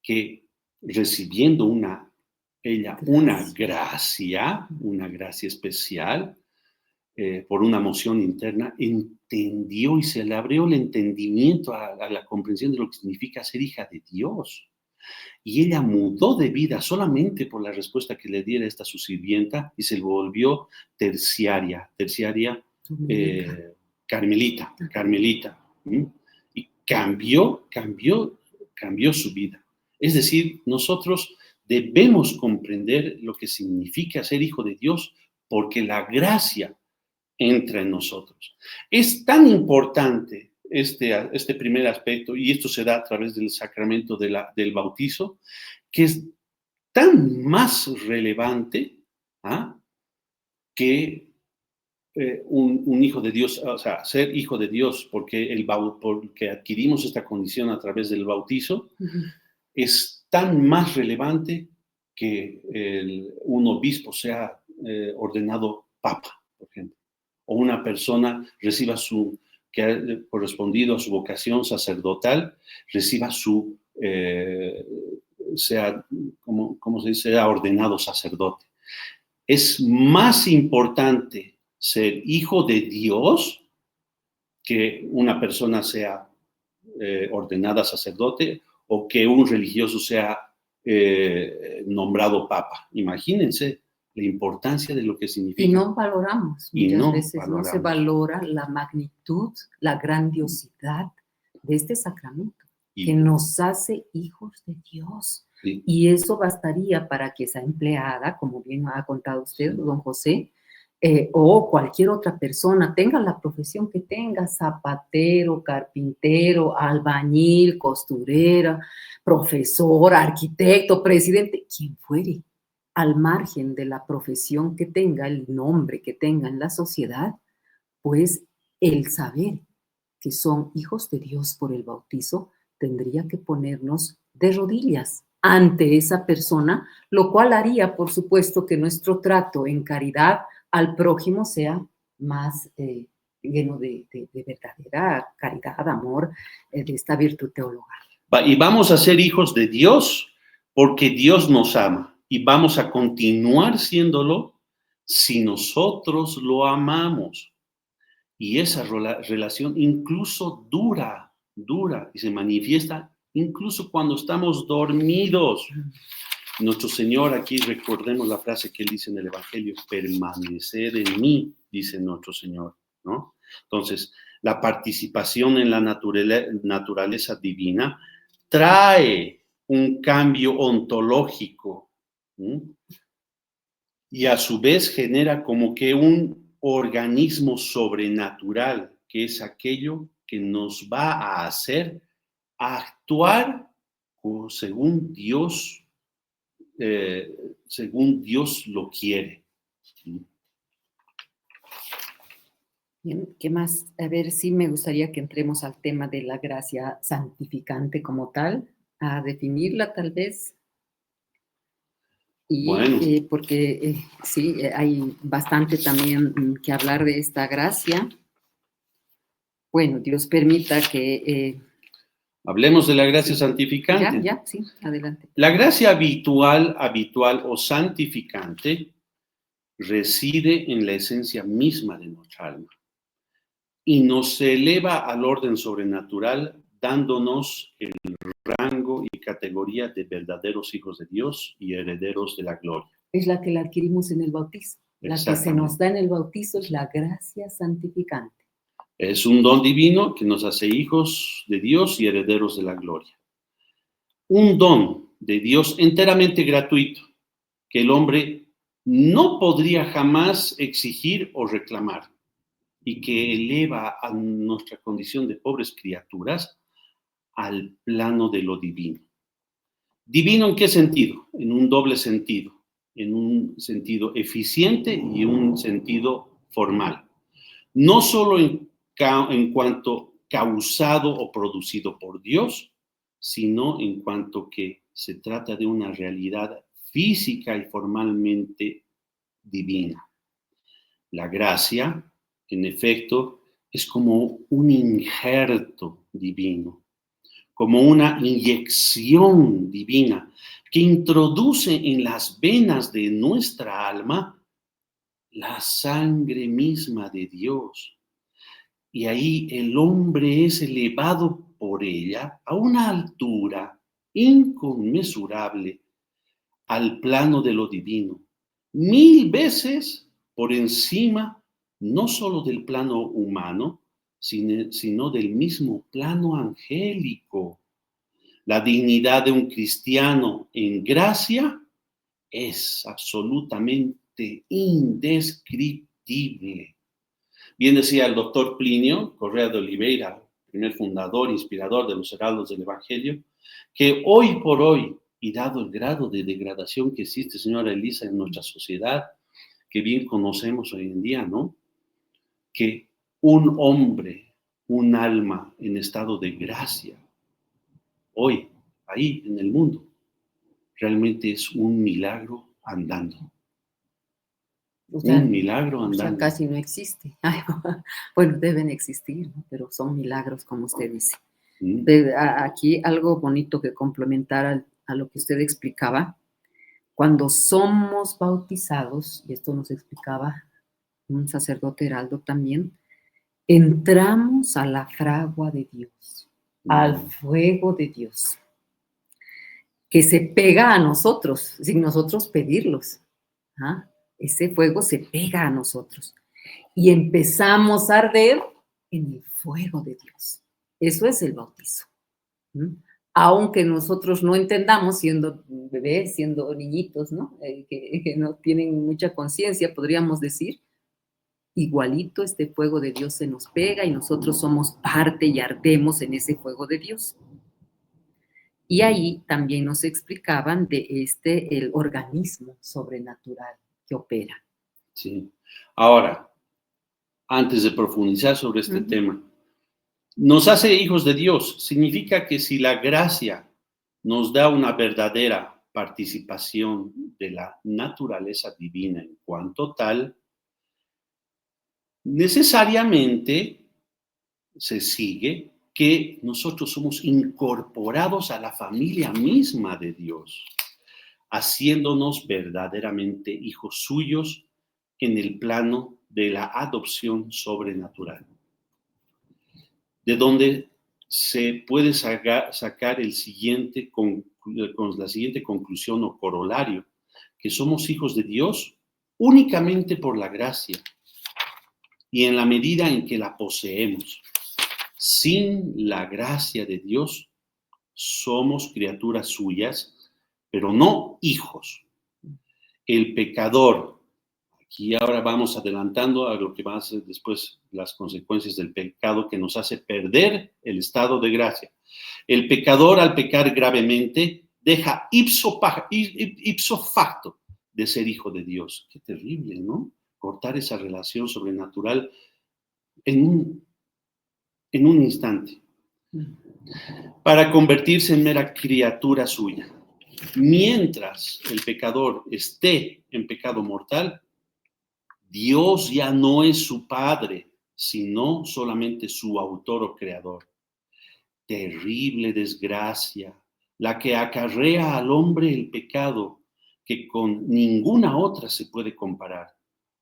que recibiendo una gracia especial, por una moción interna, entendió y se le abrió el entendimiento a la comprensión de lo que significa ser hija de Dios. Y ella mudó de vida solamente por la respuesta que le diera esta su sirvienta y se volvió terciaria, carmelita. ¿Mm? Y cambió su vida. Es decir, nosotros debemos comprender lo que significa ser hijo de Dios porque la gracia entra en nosotros. Es tan importante este primer aspecto, y esto se da a través del sacramento del bautizo, que es tan más relevante que un hijo de Dios, o sea, ser hijo de Dios, porque adquirimos esta condición a través del bautizo, es tan más relevante que un obispo sea ordenado papa, por ejemplo, o una persona reciba que ha correspondido a su vocación sacerdotal, reciba sea, ¿cómo se dice?, sea ordenado sacerdote. Es más importante ser hijo de Dios que una persona sea ordenada sacerdote o que un religioso sea nombrado papa. Imagínense la importancia de lo que significa. Y no valoramos, muchas veces no se valora la magnitud, la grandiosidad de este sacramento, que nos hace hijos de Dios. Sí. Y eso bastaría para que esa empleada, como bien ha contado usted, sí, don José, o cualquier otra persona, tenga la profesión que tenga, zapatero, carpintero, albañil, costurera, profesor, arquitecto, presidente, quien fuere, al margen de la profesión que tenga, el nombre que tenga en la sociedad, pues el saber que son hijos de Dios por el bautizo tendría que ponernos de rodillas ante esa persona, lo cual haría, por supuesto, que nuestro trato en caridad al prójimo sea más lleno de verdadera caridad, amor, de esta virtud teologal. Y vamos a ser hijos de Dios porque Dios nos ama. Y vamos a continuar siéndolo si nosotros lo amamos. Y esa relación incluso dura y se manifiesta incluso cuando estamos dormidos. Nuestro Señor, aquí recordemos la frase que Él dice en el Evangelio, permanecer en mí, dice nuestro Señor, ¿no? Entonces, la participación en la naturaleza divina trae un cambio ontológico, ¿sí? Y a su vez genera como que un organismo sobrenatural, que es aquello que nos va a hacer actuar según Dios lo quiere. Bien, ¿qué más? A ver, sí me gustaría que entremos al tema de la gracia santificante como tal, a definirla tal vez. Y bueno, porque sí, hay bastante también que hablar de esta gracia. Bueno, Dios permita que... hablemos de la gracia santificante. Ya, sí, adelante. La gracia habitual o santificante reside en la esencia misma de nuestra alma y nos eleva al orden sobrenatural dándonos el rango y categoría de verdaderos hijos de Dios y herederos de la gloria. Es la que la adquirimos en el bautizo. La que se nos da en el bautizo es la gracia santificante. Es un don divino que nos hace hijos de Dios y herederos de la gloria. Un don de Dios enteramente gratuito que el hombre no podría jamás exigir o reclamar y que eleva a nuestra condición de pobres criaturas al plano de lo divino. ¿Divino en qué sentido? En un doble sentido, en un sentido eficiente y un sentido formal. No solo en cuanto causado o producido por Dios, sino en cuanto que se trata de una realidad física y formalmente divina. La gracia, en efecto, es como un injerto divino, como una inyección divina que introduce en las venas de nuestra alma la sangre misma de Dios. Y ahí el hombre es elevado por ella a una altura inconmensurable al plano de lo divino, 1000 veces por encima no solo del plano humano, sino del mismo plano angélico. La dignidad de un cristiano en gracia es absolutamente indescriptible. Bien decía el doctor Plinio Correa de Oliveira, primer fundador, inspirador de los heraldos del Evangelio, que hoy por hoy, y dado el grado de degradación que existe, señora Elisa, en nuestra sociedad, que bien conocemos hoy en día, ¿no? Que un hombre, un alma en estado de gracia, hoy, ahí en el mundo, realmente es un milagro andando. O sea, un milagro andando. O sea, casi no existe. Bueno, deben existir, ¿no? Pero son milagros, como usted dice. Aquí algo bonito que complementar a lo que usted explicaba. Cuando somos bautizados, y esto nos explicaba un sacerdote heraldo también, entramos a la fragua de Dios, al fuego de Dios, que se pega a nosotros, sin nosotros pedirlos. ¿Ah? Ese fuego se pega a nosotros y empezamos a arder en el fuego de Dios. Eso es el bautizo. Aunque nosotros no entendamos, siendo bebés, siendo niñitos, ¿no? Que no tienen mucha conciencia, podríamos decir, igualito este fuego de Dios se nos pega y nosotros somos parte y ardemos en ese fuego de Dios. Y ahí también nos explicaban de el organismo sobrenatural que opera. Sí. Ahora, antes de profundizar sobre este tema, nos hace hijos de Dios. Significa que si la gracia nos da una verdadera participación de la naturaleza divina en cuanto tal, necesariamente se sigue que nosotros somos incorporados a la familia misma de Dios, haciéndonos verdaderamente hijos suyos en el plano de la adopción sobrenatural, de donde se puede sacar la siguiente conclusión o corolario, que somos hijos de Dios únicamente por la gracia y en la medida en que la poseemos. Sin la gracia de Dios, somos criaturas suyas, pero no hijos. El pecador, aquí ahora vamos adelantando a lo que va a ser después las consecuencias del pecado que nos hace perder el estado de gracia. El pecador, al pecar gravemente, deja ipso facto de ser hijo de Dios. Qué terrible, ¿no? Cortar esa relación sobrenatural en un instante, para convertirse en mera criatura suya. Mientras el pecador esté en pecado mortal, Dios ya no es su padre, sino solamente su autor o creador. Terrible desgracia, la que acarrea al hombre el pecado, que con ninguna otra se puede comparar.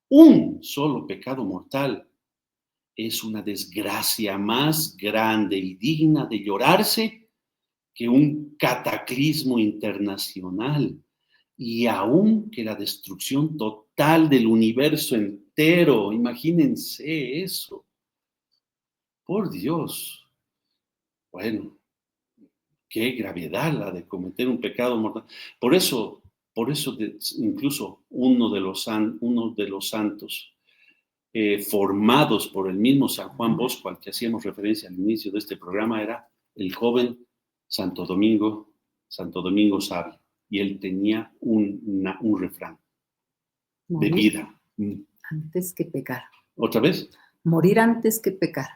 Un solo pecado mortal es una desgracia más grande y digna de llorarse que un cataclismo internacional y aún que la destrucción total del universo entero. Imagínense eso. Por Dios. Bueno, qué gravedad la de cometer un pecado mortal. Por eso incluso uno de los santos formados por el mismo San Juan Bosco, al que hacíamos referencia al inicio de este programa, era el joven Santo Domingo Sabio. Y él tenía un refrán de Morir vida. antes que pecar. ¿Otra vez? Morir antes que pecar.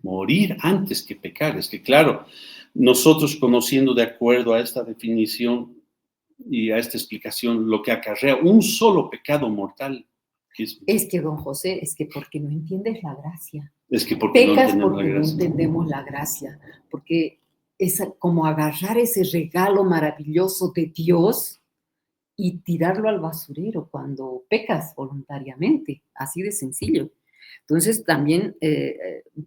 Morir antes que pecar. Es que, claro, nosotros conociendo de acuerdo a esta definición y a esta explicación lo que acarrea un solo pecado mortal. Es que, don José, es que porque no entiendes la gracia. Es que porque Pecas no porque no entendemos la gracia. Porque es como agarrar ese regalo maravilloso de Dios y tirarlo al basurero cuando pecas voluntariamente. Así de sencillo. Entonces también,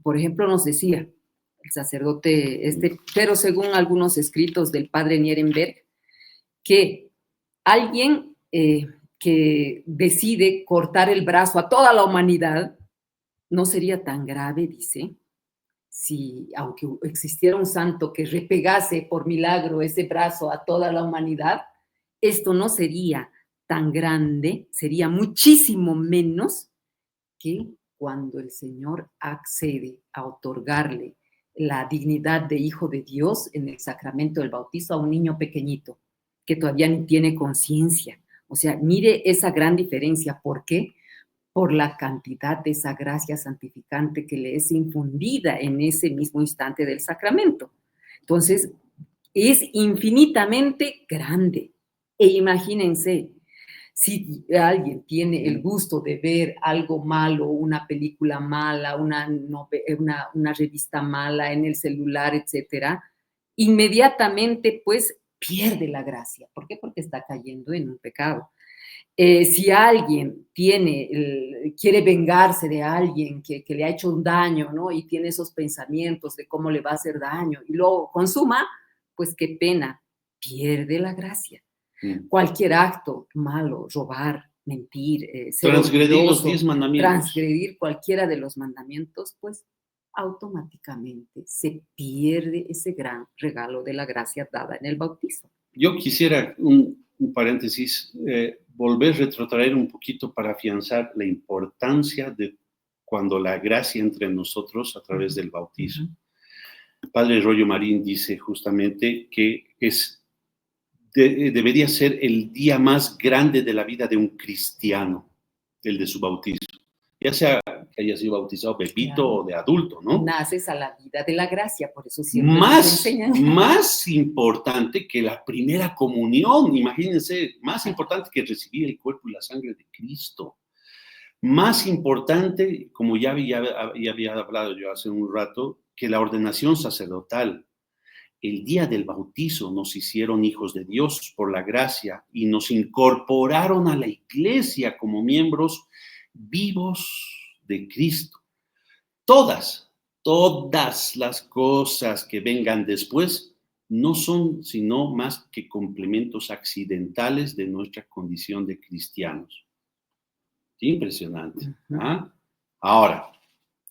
por ejemplo, nos decía el sacerdote, pero según algunos escritos del padre Nierenberg, que alguien que decide cortar el brazo a toda la humanidad no sería tan grave, dice, si aunque existiera un santo que repegase por milagro ese brazo a toda la humanidad, esto no sería tan grande, sería muchísimo menos que cuando el Señor accede a otorgarle la dignidad de hijo de Dios en el sacramento del bautizo a un niño pequeñito que todavía ni tiene conciencia. O sea, mire esa gran diferencia. ¿Por qué? Por la cantidad de esa gracia santificante que le es infundida en ese mismo instante del sacramento. Entonces, es infinitamente grande. E imagínense, si alguien tiene el gusto de ver algo malo, una película mala, una revista mala en el celular, etcétera, inmediatamente pues pierde la gracia. ¿Por qué? Porque está cayendo en un pecado. Si alguien quiere vengarse de alguien que le ha hecho un daño, ¿no? Y tiene esos pensamientos de cómo le va a hacer daño y luego consuma, pues qué pena, pierde la gracia. Cualquier acto malo, robar, mentir, ser transgredir orgulloso, los 10 mandamientos. transgredir cualquiera de los mandamientos, pues automáticamente se pierde ese gran regalo de la gracia dada en el bautizo. Yo quisiera, un paréntesis, volver a retrotraer un poquito para afianzar la importancia de cuando la gracia entra en nosotros a través del bautizo. Padre Rollo Marín dice justamente que debería ser el día más grande de la vida de un cristiano, el de su bautizo. Ya sea que haya sido bautizado bebito, claro, o de adulto, ¿no? Naces a la vida de la gracia, por eso siempre nos enseñan. Más importante que la primera comunión, imagínense, más importante que recibir el cuerpo y la sangre de Cristo. Más importante, como ya había hablado yo hace un rato, que la ordenación sacerdotal. El día del bautizo nos hicieron hijos de Dios por la gracia y nos incorporaron a la iglesia como miembros vivos de Cristo. Todas las cosas que vengan después no son sino más que complementos accidentales de nuestra condición de cristianos. Qué impresionante. ¿Ah? Ahora,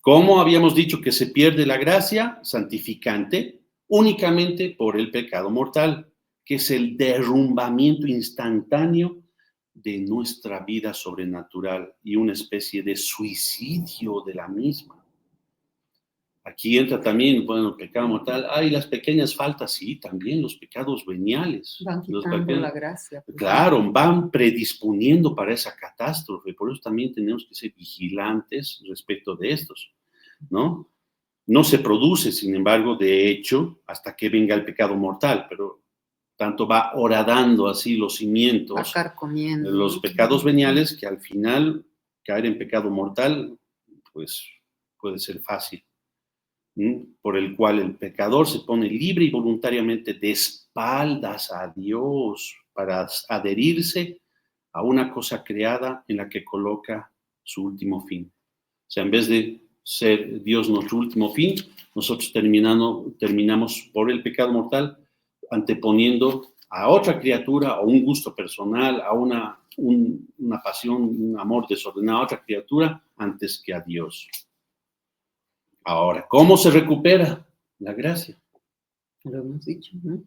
¿cómo habíamos dicho que se pierde la gracia santificante? Únicamente por el pecado mortal, que es el derrumbamiento instantáneo de nuestra vida sobrenatural y una especie de suicidio de la misma. Aquí entra también, bueno, el pecado mortal. Hay las pequeñas faltas, sí, también los pecados veniales. Van quitando la gracia. Pues, claro, van predisponiendo para esa catástrofe. Por eso también tenemos que ser vigilantes respecto de estos, ¿no? No se produce, sin embargo, de hecho, hasta que venga el pecado mortal, pero tanto va horadando así los cimientos, los pecados veniales, que al final caer en pecado mortal, pues puede ser fácil, por el cual el pecador se pone libre y voluntariamente de espaldas a Dios para adherirse a una cosa creada en la que coloca su último fin. O sea, en vez de ser Dios nuestro último fin, nosotros terminamos por el pecado mortal anteponiendo a otra criatura, a un gusto personal, a una pasión, un amor desordenado a otra criatura antes que a Dios. Ahora, ¿cómo se recupera la gracia? Lo hemos dicho, ¿no?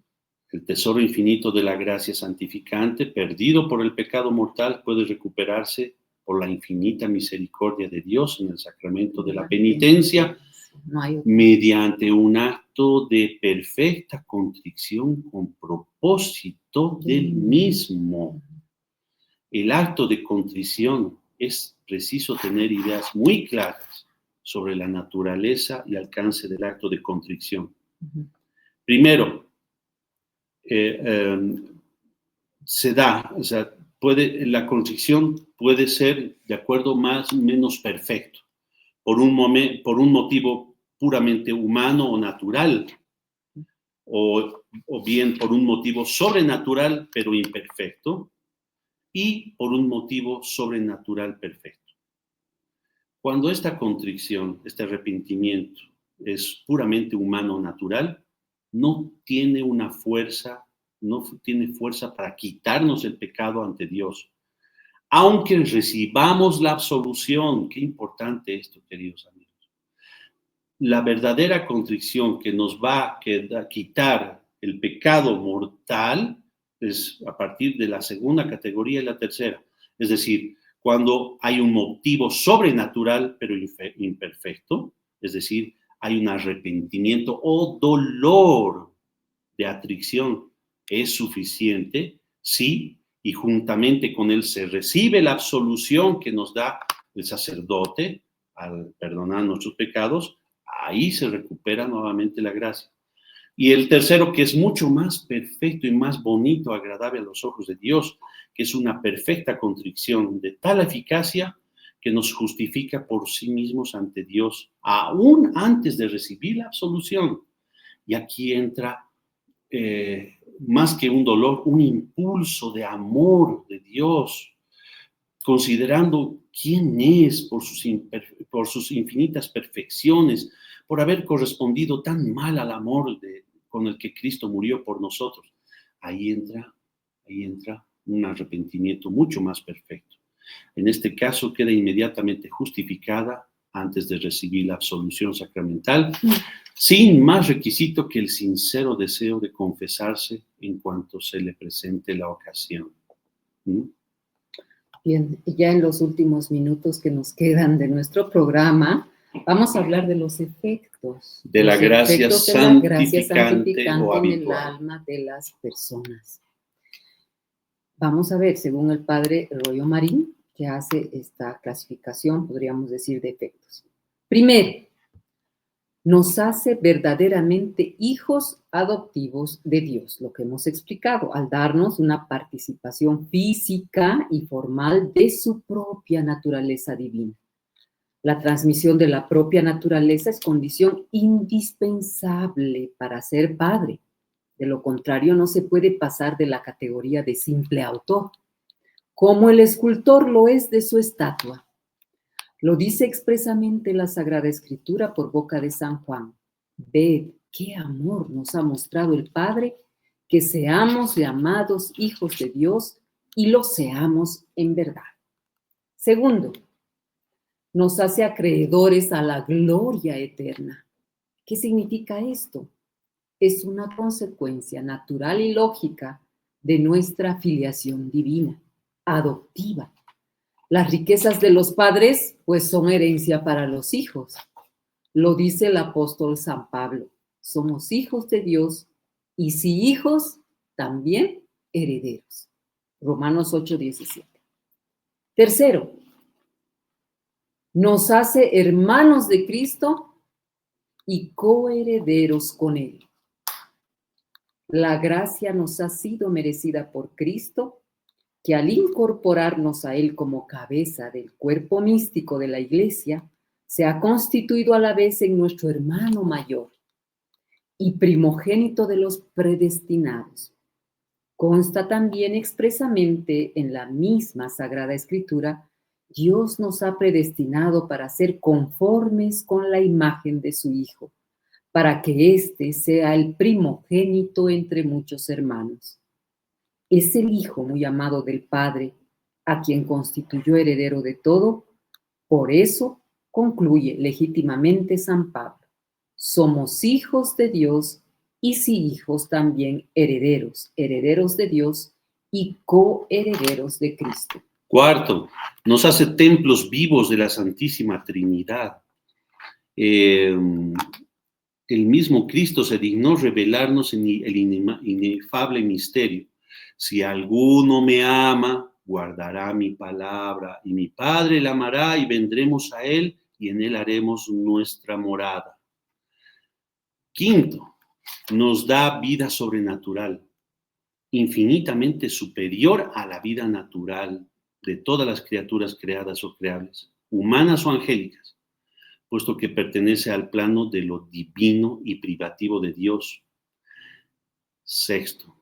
El tesoro infinito de la gracia santificante, perdido por el pecado mortal, puede recuperarse por la infinita misericordia de Dios en el sacramento de la penitencia, no hay mediante un acto de perfecta contrición con propósito del mismo. El acto de contrición es preciso tener ideas muy claras sobre la naturaleza y alcance del acto de contrición. Primero, se da, o sea, la contrición puede ser de acuerdo más o menos perfecto, por un motivo puramente humano o natural, o bien por un motivo sobrenatural pero imperfecto, y por un motivo sobrenatural perfecto. Cuando esta contrición, este arrepentimiento es puramente humano o natural, no tiene fuerza para quitarnos el pecado ante Dios. Aunque recibamos la absolución, qué importante esto, queridos amigos. La verdadera contrición que nos va a quitar el pecado mortal es a partir de la segunda categoría y la tercera. Es decir, cuando hay un motivo sobrenatural pero imperfecto, es decir, hay un arrepentimiento o dolor de atrición, es suficiente, sí, y juntamente con él se recibe la absolución que nos da el sacerdote al perdonar nuestros pecados, ahí se recupera nuevamente la gracia. Y el tercero, que es mucho más perfecto y más bonito, agradable a los ojos de Dios, que es una perfecta contrición de tal eficacia que nos justifica por sí mismos ante Dios, aún antes de recibir la absolución. Y aquí entra, más que un dolor, un impulso de amor de Dios, considerando quién es por sus infinitas perfecciones, por haber correspondido tan mal al amor con el que Cristo murió por nosotros. Ahí entra un arrepentimiento mucho más perfecto. En este caso queda inmediatamente justificada antes de recibir la absolución sacramental, sin más requisito que el sincero deseo de confesarse en cuanto se le presente la ocasión. Bien, y ya en los últimos minutos que nos quedan de nuestro programa, vamos a hablar de los efectos. De la gracia santificante o habitual. En el alma de las personas. Vamos a ver, según el padre Rollo Marín, que hace esta clasificación, podríamos decir, de efectos. Primero, nos hace verdaderamente hijos adoptivos de Dios, lo que hemos explicado, al darnos una participación física y formal de su propia naturaleza divina. La transmisión de la propia naturaleza es condición indispensable para ser padre. De lo contrario, no se puede pasar de la categoría de simple autor, como el escultor lo es de su estatua. Lo dice expresamente la Sagrada Escritura por boca de San Juan. Ved qué amor nos ha mostrado el Padre, que seamos llamados hijos de Dios y lo seamos en verdad. Segundo, nos hace acreedores a la gloria eterna. ¿Qué significa esto? Es una consecuencia natural y lógica de nuestra filiación divina, adoptiva. Las riquezas de los padres, pues, son herencia para los hijos. Lo dice el apóstol San Pablo. Somos hijos de Dios y si hijos, también herederos. Romanos 8:17. Tercero, nos hace hermanos de Cristo y coherederos con Él. La gracia nos ha sido merecida por Cristo, que al incorporarnos a Él como cabeza del cuerpo místico de la Iglesia, se ha constituido a la vez en nuestro hermano mayor y primogénito de los predestinados. Consta también expresamente en la misma Sagrada Escritura Dios nos ha predestinado para ser conformes con la imagen de su Hijo, para que éste sea el primogénito entre muchos hermanos. Es el Hijo muy amado del Padre, a quien constituyó heredero de todo. Por eso concluye legítimamente San Pablo: somos hijos de Dios y si hijos también herederos, herederos de Dios y coherederos de Cristo. Cuarto, nos hace templos vivos de la Santísima Trinidad. El mismo Cristo se dignó revelarnos en el inefable misterio. Si alguno me ama, guardará mi palabra, y mi Padre le amará, y vendremos a él, y en él haremos nuestra morada. Quinto, nos da vida sobrenatural, infinitamente superior a la vida natural de todas las criaturas creadas o creables, humanas o angélicas, puesto que pertenece al plano de lo divino y privativo de Dios. Sexto,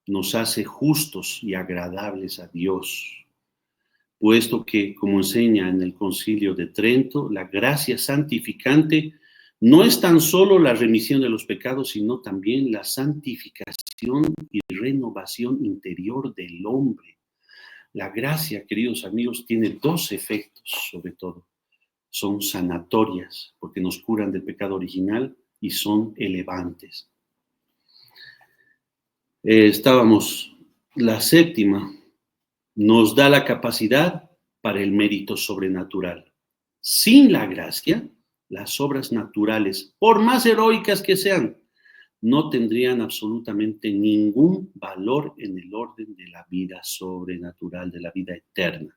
nos hace justos y agradables a Dios, puesto que, como enseña en el Concilio de Trento, la gracia santificante no es tan solo la remisión de los pecados, sino también la santificación y renovación interior del hombre. La gracia, queridos amigos, tiene dos efectos, sobre todo. Son sanatorias, porque nos curan del pecado original, y son elevantes. La séptima, nos da la capacidad para el mérito sobrenatural. Sin la gracia, las obras naturales, por más heroicas que sean, no tendrían absolutamente ningún valor en el orden de la vida sobrenatural, de la vida eterna.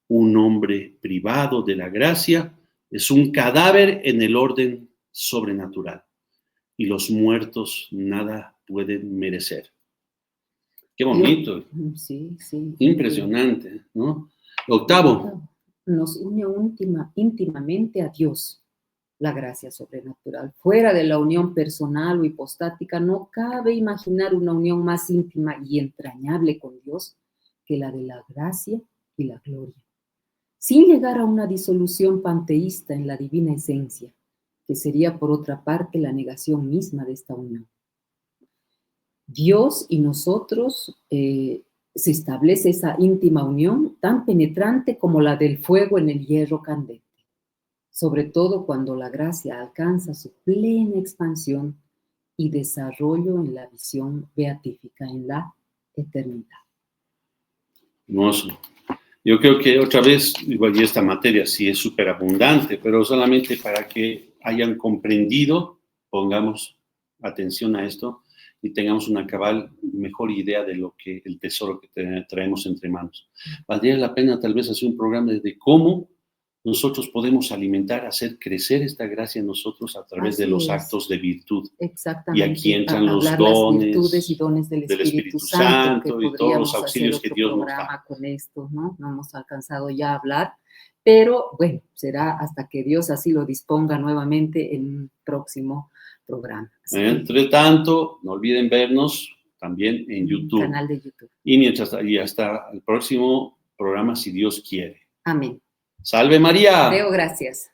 Un hombre privado de la gracia es un cadáver en el orden sobrenatural, y los muertos nada pueden merecer. Qué bonito. Sí, sí. Impresionante, ¿no? Octavo. Nos une íntimamente a Dios, la gracia sobrenatural. Fuera de la unión personal o hipostática, no cabe imaginar una unión más íntima y entrañable con Dios que la de la gracia y la gloria, sin llegar a una disolución panteísta en la divina esencia, que sería por otra parte la negación misma de esta unión. Dios y nosotros se establece esa íntima unión tan penetrante como la del fuego en el hierro candente, sobre todo cuando la gracia alcanza su plena expansión y desarrollo en la visión beatífica en la eternidad. Hermoso. Yo creo que otra vez, igual, y esta materia sí es súper abundante, pero solamente para que hayan comprendido, pongamos atención a esto y tengamos una mejor idea de lo que el tesoro que traemos entre manos. Valdría la pena tal vez hacer un programa de cómo nosotros podemos alimentar, hacer crecer esta gracia en nosotros a través de los actos de virtud. Exactamente. Y aquí entran los dones, las virtudes y dones del Espíritu Santo y todos los auxilios que Dios nos da. Con esto, ¿no? No hemos alcanzado ya a hablar, pero bueno, será hasta que Dios así lo disponga nuevamente en un próximo programa. Entre tanto, no olviden vernos también en YouTube. Canal de YouTube. Y hasta el próximo programa, si Dios quiere. Amén. ¡Salve María! Deo gracias.